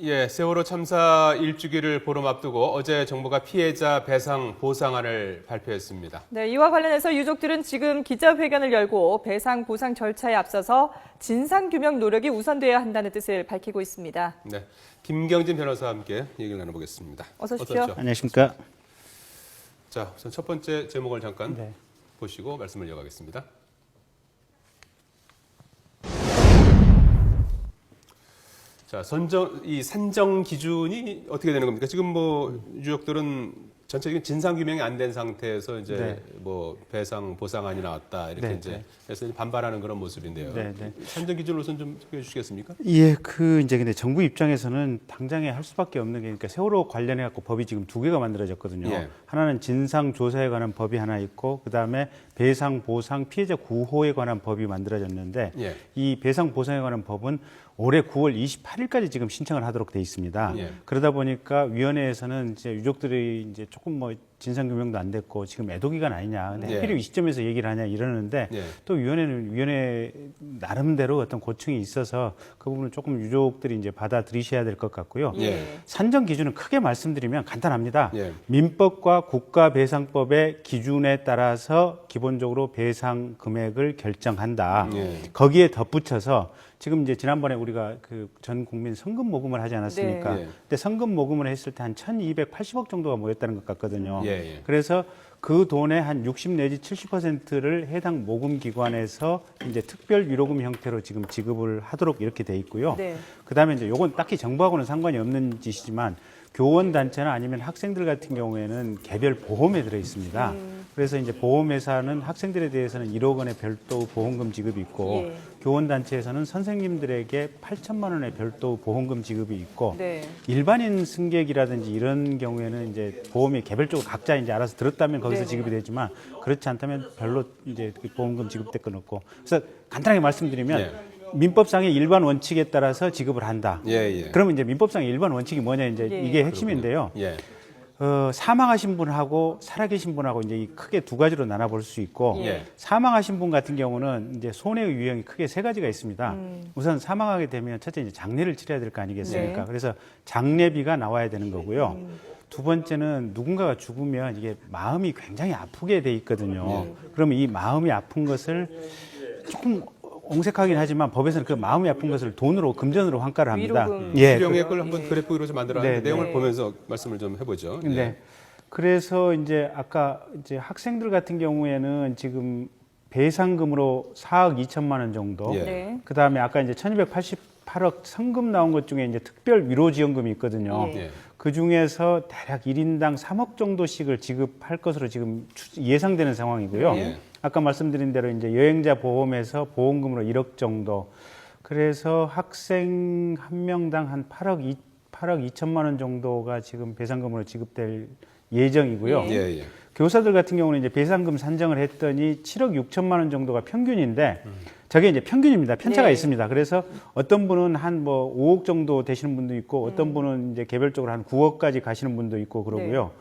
예, 세월호 참사 1주기를 보름 앞두고 어제 정부가 피해자 배상 보상안을 발표했습니다. 네, 이와 관련해서 유족들은 지금 기자회견을 열고 배상 보상 절차에 앞서서 진상규명 노력이 우선돼야 한다는 뜻을 밝히고 있습니다. 네, 김경진 변호사와 함께 얘기를 나눠보겠습니다. 어서 오십시오. 안녕하십니까. 자, 우선 첫 번째 제목을 잠깐 네. 보시고 말씀을 이어가겠습니다. 자, 이 산정 기준이 어떻게 되는 겁니까? 지금 뭐 유족들은 전체적인 진상 규명이 안 된 상태에서 이제 네. 뭐 배상 보상안이 나왔다 이렇게 네, 이제 네. 해서 반발하는 그런 모습인데요. 네, 네. 산정 기준을 우선 좀 소개해 주시겠습니까? 예, 이제 근데 정부 입장에서는 당장에 할 수밖에 없는 게, 그러니까 세월호 관련해 갖고 법이 지금 두 개가 만들어졌거든요. 예. 하나는 진상 조사에 관한 법이 하나 있고, 그 다음에 배상 보상 피해자 구호에 관한 법이 만들어졌는데, 예. 이 배상 보상에 관한 법은 올해 9월 28일까지 지금 신청을 하도록 돼 있습니다. 예. 그러다 보니까 위원회에서는 이제 유족들이 이제 조금 뭐 진상 규명도 안 됐고 지금 애도 기간 아니냐, 근데 예. 하필 이 시점에서 얘기를 하냐 이러는데 예. 또 위원회 나름대로 어떤 고충이 있어서 그 부분은 조금 유족들이 이제 받아들이셔야 될 것 같고요. 예. 산정 기준은 크게 말씀드리면 간단합니다. 예. 민법과 국가배상법의 기준에 따라서 기본적으로 배상 금액을 결정한다. 예. 거기에 덧붙여서 지금 이제 지난번에 우리가 그 전 국민 성금 모금을 하지 않았습니까? 네. 근데 성금 모금을 했을 때 한 1,280억 정도가 모였다는 것 같거든요. 예, 예. 그래서 그 돈의 한 60 내지 70%를 해당 모금 기관에서 이제 특별 위로금 형태로 지금 지급을 하도록 이렇게 돼 있고요. 네. 그다음에 이제 요건 딱히 정부하고는 상관이 없는 짓이지만 교원 단체나 아니면 학생들 같은 경우에는 개별 보험에 들어 있습니다. 그래서 이제 보험회사는 학생들에 대해서는 1억 원의 별도 보험금 지급이 있고 예. 교원 단체에서는 선생님들에게 8천만 원의 별도 보험금 지급이 있고 네. 일반인 승객이라든지 이런 경우에는 이제 보험이 개별적으로 각자 이제 알아서 들었다면 거기서 네네. 지급이 되지만 그렇지 않다면 별로 이제 보험금 지급될 건 없고 그래서 간단하게 말씀드리면 예. 민법상의 일반 원칙에 따라서 지급을 한다. 예, 예. 그러면 이제 민법상의 일반 원칙이 뭐냐 이제 예. 이게 핵심인데요. 예. 사망하신 분하고 살아계신 분하고 이제 크게 두 가지로 나눠볼 수 있고 예. 사망하신 분 같은 경우는 이제 손해의 유형이 크게 세 가지가 있습니다. 우선 사망하게 되면 첫째 이제 장례를 치러야 될 거 아니겠습니까? 네. 그래서 장례비가 나와야 되는 거고요. 두 번째는 누군가가 죽으면 이게 마음이 굉장히 아프게 돼 있거든요. 그러면 이 마음이 아픈 것을 조금 옹색하긴 하지만 법에서는 그 마음이 아픈 것을 돈으로 금전으로 환가를 합니다. 위로금. 예, 수령액을 한번 그래프로 좀 만들어놨는데 네, 내용을 네. 보면서 말씀을 좀 해보죠. 예. 네. 그래서 이제 아까 이제 학생들 같은 경우에는 지금 배상금으로 4억 2천만 원 정도. 예. 네. 그 다음에 아까 이제 1288억 성금 나온 것 중에 이제 특별 위로지원금이 있거든요. 예. 예. 그 중에서 대략 1인당 3억 정도씩을 지급할 것으로 지금 예상되는 상황이고요. 예. 아까 말씀드린 대로 이제 여행자 보험에서 보험금으로 1억 정도. 그래서 학생 한 명당 한 8억 2천만 원 정도가 지금 배상금으로 지급될 예정이고요. 예, 예. 교사들 같은 경우는 이제 배상금 산정을 했더니 7억 6천만 원 정도가 평균인데 저게 이제 평균입니다. 편차가 네. 있습니다. 그래서 어떤 분은 한 뭐 5억 정도 되시는 분도 있고 어떤 분은 이제 개별적으로 한 9억까지 가시는 분도 있고 그러고요.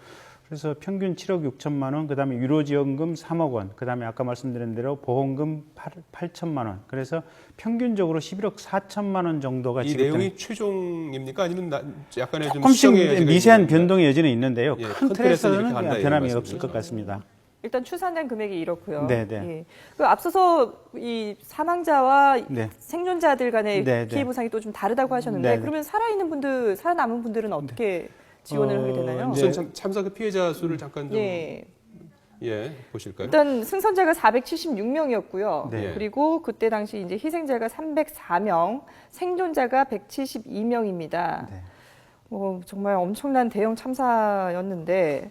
그래서 평균 7억 6천만 원, 그다음에 유로지원금 3억 원, 그다음에 아까 말씀드린 대로 보험금 8천만 원. 그래서 평균적으로 11억 4천만 원 정도가 이 지급되는 내용이 최종입니까? 아니면 약간의 좀 조금씩 수정의 여지가 미세한 있는 건가요? 변동의 여지는 있는데요. 예, 큰 큰 틀에서는 틀에서는 이렇게 간다, 이 변함이 말씀이죠. 없을 것 같습니다. 일단 추산된 금액이 이렇고요. 네, 네. 예. 그 앞서서 이 사망자와 네. 생존자들 간의 네, 네. 피해 보상이 또 좀 다르다고 하셨는데 네, 네. 그러면 살아있는 분들, 살아남은 분들은 어떻게 지원을 하게 되나요? 네. 우선 참사 그 피해자 수를 잠깐 좀 예. 보실까요? 일단 승선자가 476명이었고요. 네. 그리고 그때 당시 이제 희생자가 304명, 생존자가 172명입니다. 네. 정말 엄청난 대형 참사였는데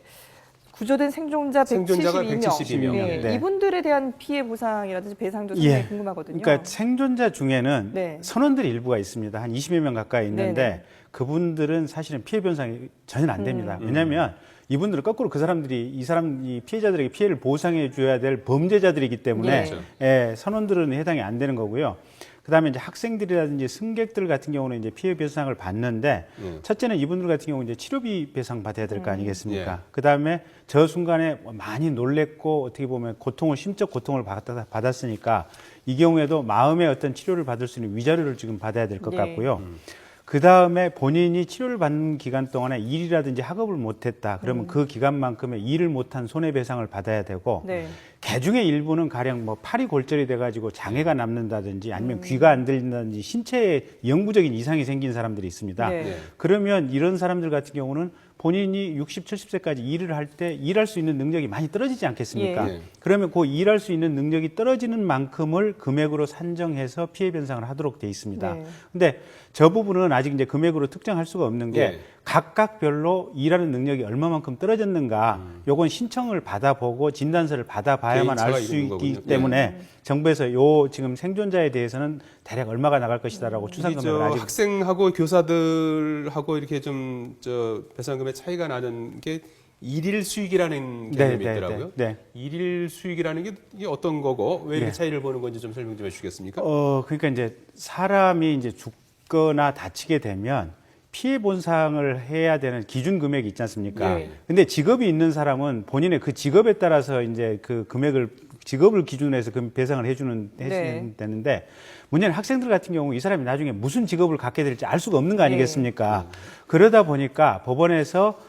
구조된 생존자 생존자가 172명. 172명. 네. 이분들에 대한 피해 보상이라든지 배상도 상당히 궁금하거든요. 그러니까 생존자 중에는 네. 선원들 일부가 있습니다. 한 20여 명 가까이 있는데 네네. 그분들은 사실은 피해 변상이 전혀 안 됩니다. 왜냐하면 이분들은 거꾸로 이 피해자들에게 피해를 보상해 줘야 될 범죄자들이기 때문에 그렇죠. 예, 선원들은 해당이 안 되는 거고요. 그다음에 이제 학생들이라든지 승객들 같은 경우는 이제 피해 배상을 받는데 첫째는 이분들 같은 경우 이제 치료비 배상 받아야 될 거 아니겠습니까? 예. 그다음에 저 순간에 많이 놀랬고 어떻게 보면 심적 고통을 받았으니까 이 경우에도 마음의 어떤 치료를 받을 수 있는 위자료를 지금 받아야 될 것 네. 같고요. 그 다음에 본인이 치료를 받는 기간 동안에 일이라든지 학업을 못했다. 그러면 그 기간만큼의 일을 못한 손해배상을 받아야 되고 네. 개 중에 일부는 가령 뭐 팔이 골절이 돼가지고 장애가 남는다든지 아니면 귀가 안 들린다든지 신체에 영구적인 이상이 생긴 사람들이 있습니다. 네. 네. 그러면 이런 사람들 같은 경우는 본인이 60, 70세까지 일을 할 때 일할 수 있는 능력이 많이 떨어지지 않겠습니까? 예. 그러면 그 일할 수 있는 능력이 떨어지는 만큼을 금액으로 산정해서 피해 변상을 하도록 돼 있습니다. 네. 근데 저 부분은 아직 이제 금액으로 특정할 수가 없는 게 예. 각각별로 일하는 능력이 얼마만큼 떨어졌는가 요건 신청을 받아보고 진단서를 받아봐야만 개인차가 알 수 있는 있기 거군요. 때문에 정부에서 요 지금 생존자에 대해서는 대략 얼마가 나갈 것이다라고 추산 이게 금액을 아직 학생하고 교사들하고 이렇게 좀 배상금의 차이가 나는 게 일일 수익이라는 개념이 있더라고요. 네. 일일 수익이라는 게 이게 어떤 거고 왜 이렇게 네. 차이를 보는 건지 좀 설명 좀 해주시겠습니까? 그러니까 이제 사람이 이제 죽거나 다치게 되면 피해 보상을 해야 되는 기준 금액이 있지 않습니까? 네. 근데 직업이 있는 사람은 본인의 그 직업에 따라서 이제 그 금액을 직업을 기준으로 해서 그 배상을 해주는 네. 되는데 문제는 학생들 같은 경우 이 사람이 나중에 무슨 직업을 갖게 될지 알 수가 없는 거 아니겠습니까? 그러다 보니까 법원에서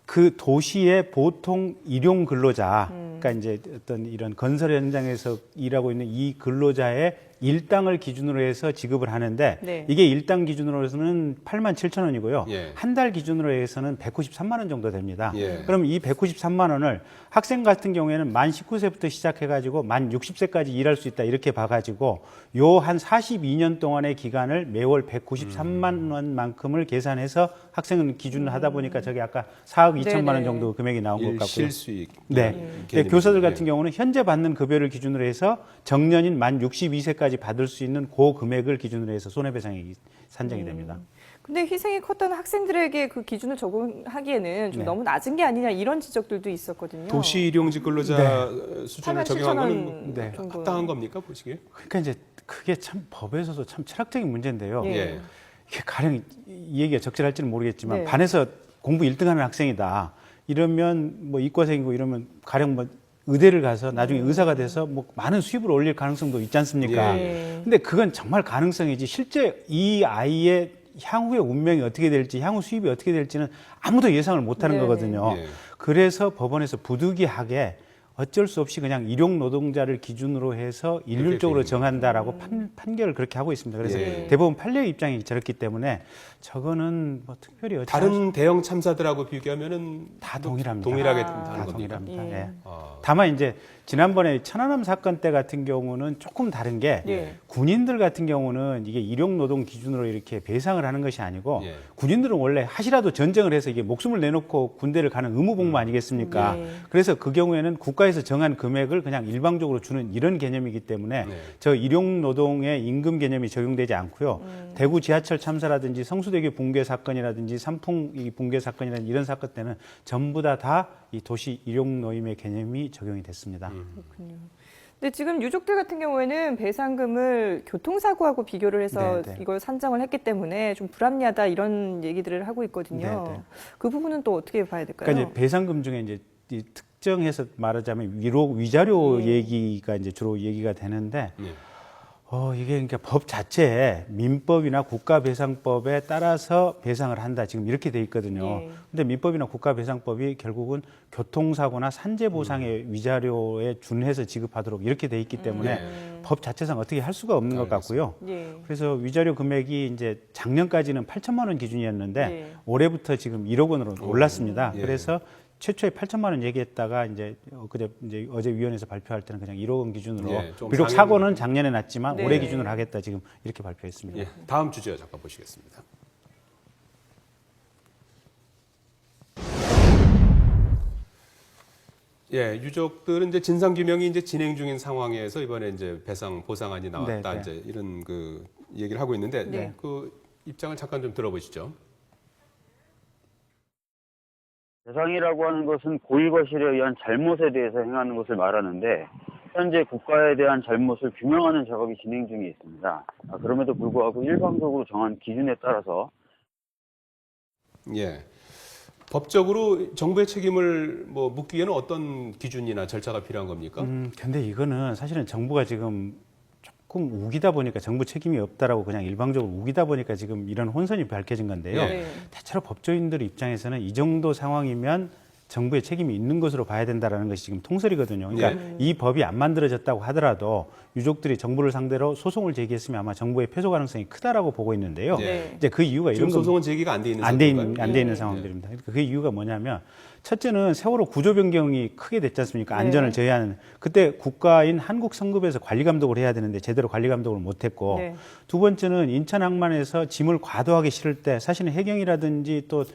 그 도시의 보통 일용 근로자, 그러니까 이제 어떤 이런 건설 현장에서 일하고 있는 이 근로자의 일당을 기준으로 해서 지급을 하는데 네. 이게 일당 기준으로 해서는 87,000원이고요. 예. 한 달 기준으로 해서는 193만 원 정도 됩니다. 예. 그럼 이 193만 원을 학생 같은 경우에는 만 19세부터 시작해가지고 만 60세까지 일할 수 있다 이렇게 봐가지고 요 한 42년 동안의 기간을 매월 193만 원만큼을 계산해서 학생을 기준으로 하다 보니까 저기 아까 4억 2천만 원 네네. 정도 금액이 나온 것 같고요. 일실수익. 네. 네, 교사들 같은 경우는 현재 받는 급여를 기준으로 해서 정년인 만 62세까지 받을 수 있는 그 금액을 기준으로 해서 손해배상이 산정이 됩니다. 근데 희생이 컸던 학생들에게 그 기준을 적용하기에는 좀 네. 너무 낮은 게 아니냐 이런 지적들도 있었거든요. 도시 일용직 근로자 수준을 적용한 거는 네. 정도. 합당한 겁니까 보시기에? 그러니까 이제 그게 참 법에서도 참 철학적인 문제인데요. 예. 예. 이게 가령 이 얘기가 적절할지는 모르겠지만 네. 반에서 공부 1등하는 학생이다. 이러면 뭐 이과생이고 이러면 가령 뭐 의대를 가서 나중에 의사가 돼서 뭐 많은 수입을 올릴 가능성도 있지 않습니까? 예. 근데 그건 정말 가능성이지 실제 이 아이의 향후의 운명이 어떻게 될지 향후 수입이 어떻게 될지는 아무도 예상을 못하는 네네. 거거든요. 예. 그래서 법원에서 부득이하게 어쩔 수 없이 그냥 일용 노동자를 기준으로 해서 일률적으로 정한다라고 판결을 그렇게 하고 있습니다. 그래서 예. 대법원 판례 입장이 저렇기 때문에 저거는 뭐 특별히 어찌 다른 대형 참사들하고 비교하면은 다 동일합니다. 동일하게 아. 다른 다 겁니까? 동일합니다. 예. 예. 아. 다만 이제 지난번에 천안함 사건 때 같은 경우는 조금 다른 게 예. 군인들 같은 경우는 이게 일용 노동 기준으로 이렇게 배상을 하는 것이 아니고 예. 군인들은 원래 하시라도 전쟁을 해서 이게 목숨을 내놓고 군대를 가는 의무 복무 아니겠습니까? 네. 그래서 그 경우에는 국가에서 정한 금액을 그냥 일방적으로 주는 이런 개념이기 때문에 네. 저 일용 노동의 임금 개념이 적용되지 않고요. 대구 지하철 참사라든지 성수대교 붕괴 사건이라든지 삼풍 이 붕괴 사건이라든지 이런 사건 때는 전부 다 이 도시 일용 노임의 개념이 적용이 됐습니다. 그렇군요. 근데 지금 유족들 같은 경우에는 배상금을 교통사고하고 비교를 해서 네, 네. 이걸 산정을 했기 때문에 좀 불합리하다 이런 얘기들을 하고 있거든요. 네, 네. 그 부분은 또 어떻게 봐야 될까요? 그러니까 이제 배상금 중에 이제 이 특정해서 말하자면 위자료 얘기가 이제 주로 얘기가 되는데 예. 이게 그러니까 법 자체에 민법이나 국가배상법에 따라서 배상을 한다 지금 이렇게 돼 있거든요. 예. 근데 민법이나 국가배상법이 결국은 교통사고나 산재보상의 위자료에 준해서 지급하도록 이렇게 돼 있기 때문에 법 자체상 어떻게 할 수가 없는 것 같고요. 예. 그래서 위자료 금액이 이제 작년까지는 8천만 원 기준이었는데 예. 올해부터 지금 1억 원으로 올랐습니다. 예. 그래서 최초에 8천만 원 얘기했다가 이제 어제 위원회에서 발표할 때는 그냥 1억 원 기준으로 예, 좀 비록 상향- 사고는 작년에 났지만 네. 올해 기준으로 하겠다 지금 이렇게 발표했습니다. 예. 다음 주제 잠깐 보시겠습니다. 예, 유족들은 이제 진상 규명이 이제 진행 중인 상황에서 이번에 이제 배상 보상안이 나왔다 네, 네. 이제 이런 그 얘기를 하고 있는데 네. 그 입장을 잠깐 좀 들어보시죠. 배상이라고 하는 것은 고의거실에 의한 잘못에 대해서 행하는 것을 말하는데 현재 국가에 대한 잘못을 규명하는 작업이 진행 중에 있습니다. 그럼에도 불구하고 일방적으로 정한 기준에 따라서 예. 법적으로 정부의 책임을 뭐 묻기에는 어떤 기준이나 절차가 필요한 겁니까? 근데 이거는 사실은 정부가 지금 조금 우기다 보니까 정부 책임이 없다라고 그냥 일방적으로 우기다 보니까 지금 이런 혼선이 밝혀진 건데요. 네. 대체로 법조인들 입장에서는 이 정도 상황이면 정부의 책임이 있는 것으로 봐야 된다라는 것이 지금 통설이거든요. 그러니까 이 법이 안 만들어졌다고 하더라도 유족들이 정부를 상대로 소송을 제기했으면 아마 정부의 패소 가능성이 크다라고 보고 있는데요. 네. 이제 그 이유가 지금 이런 소송은 제기가 안 돼 있는 안돼 상태인가요? 안돼 있는 상황들입니다. 그러니까 그 이유가 뭐냐면 첫째는 세월호 구조 변경이 크게 됐지 않습니까? 안전을 네. 제외하는 그때 국가인 한국성급에서 관리 감독을 해야 되는데 제대로 관리 감독을 못했고 네. 두 번째는 인천항만에서 짐을 과도하게 실을 때 사실은 해경이라든지 또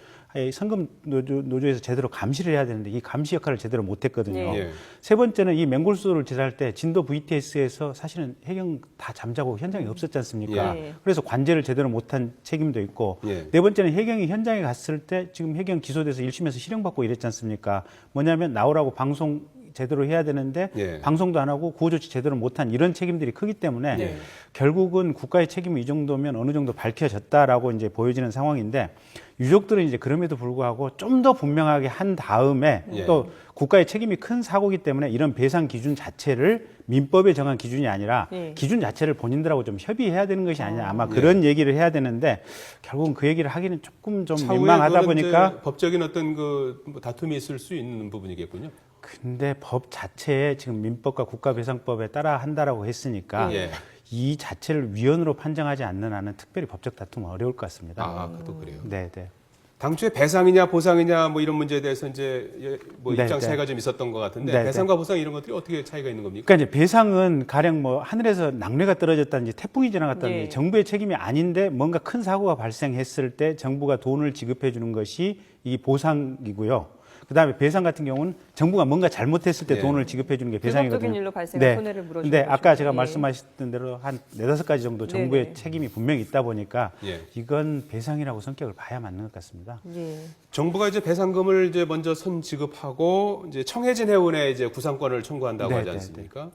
성급 노조에서 제대로 감시를 해야 되는데 이 감시 역할을 제대로 못했거든요. 네. 예. 세 번째는 이 맹골수도를 지날 때 진도 VTS에서 사실은 해경 다 잠자고 현장에 없었지 않습니까? 예. 그래서 관제를 제대로 못한 책임도 있고 예. 네 번째는 해경이 현장에 갔을 때 지금 해경 기소돼서 1심에서 실형받고 이랬지 않습니까? 뭐냐면 나오라고 방송 제대로 해야 되는데 예. 방송도 안 하고 구호 조치 제대로 못한 이런 책임들이 크기 때문에 예. 결국은 국가의 책임이 이 정도면 어느 정도 밝혀졌다라고 이제 보여지는 상황인데 유족들은 이제 그럼에도 불구하고 좀 더 분명하게 한 다음에 예. 또 국가의 책임이 큰 사고이기 때문에 이런 배상 기준 자체를 민법에 정한 기준이 아니라 예. 기준 자체를 본인들하고 좀 협의해야 되는 것이 아니냐 아마 그런 얘기를 해야 되는데 결국은 그 얘기를 하기는 조금 좀 차후에 민망하다 그거는 보니까 이제 법적인 어떤 그 뭐 다툼이 있을 수 있는 부분이겠군요. 근데 법 자체에 지금 민법과 국가배상법에 따라 한다라고 했으니까 예. 이 자체를 위헌으로 판정하지 않는 한은 특별히 법적 다툼은 어려울 것 같습니다. 아, 그것도 그래요. 네, 네. 당초에 배상이냐 보상이냐 뭐 이런 문제에 대해서 이제 뭐 네, 입장 네. 차이가 좀 있었던 것 같은데 네, 배상과 보상 이런 것들이 어떻게 차이가 있는 겁니까? 그러니까 이제 배상은 가령 뭐 하늘에서 낙뢰가 떨어졌다든지 태풍이 지나갔다든지 네. 정부의 책임이 아닌데 뭔가 큰 사고가 발생했을 때 정부가 돈을 지급해 주는 것이 이 보상이고요. 그다음에 배상 같은 경우는 정부가 뭔가 잘못했을 때 네. 돈을 지급해 주는 게 불법적인 배상이거든요. 일로 발생한 손해를 물어주는 근데 아까 거죠. 제가 예. 말씀하셨던 대로 한 4-5가지 정도 정부의 네네. 책임이 분명히 있다 보니까 예. 이건 배상이라고 성격을 봐야 맞는 것 같습니다. 예. 정부가 이제 배상금을 이제 먼저 손 지급하고 이제 청해진 해운에 이제 구상권을 청구한다고 네, 하지 네, 않습니까?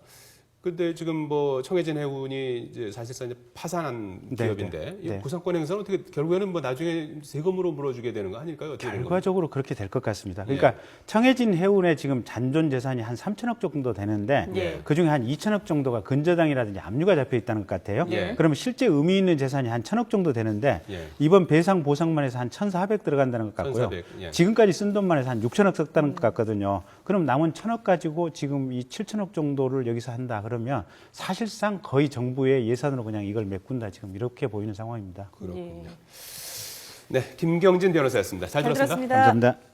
근데 지금 뭐 청해진 해운이 이제 사실상 이제 파산한 네, 기업인데 네, 이 네. 구상권 행사는 어떻게 결국에는 뭐 나중에 세금으로 물어주게 되는 거 아닐까요? 어떻게 되는 겁니까? 결과적으로 그렇게 될 것 같습니다. 그러니까 청해진 해운에 지금 잔존 재산이 한 3천억 정도 되는데 예. 그중에 한 2천억 정도가 근저당이라든지 압류가 잡혀 있다는 것 같아요. 예. 그러면 실제 의미 있는 재산이 한 1천억 정도 되는데 예. 이번 배상 보상만 해서 한 1,400 들어간다는 것 같고요. 1,400, 예. 지금까지 쓴 돈만 해서 한 6천억 썼다는 것 같거든요. 그럼 남은 1,000억 가지고 지금 이 7천억 정도를 여기서 한다 그러면 사실상 거의 정부의 예산으로 그냥 이걸 메꾼다 지금 이렇게 보이는 상황입니다. 그렇군요. 예. 네, 김경진 변호사였습니다. 잘 잘 들었습니다. 들었습니다. 감사합니다.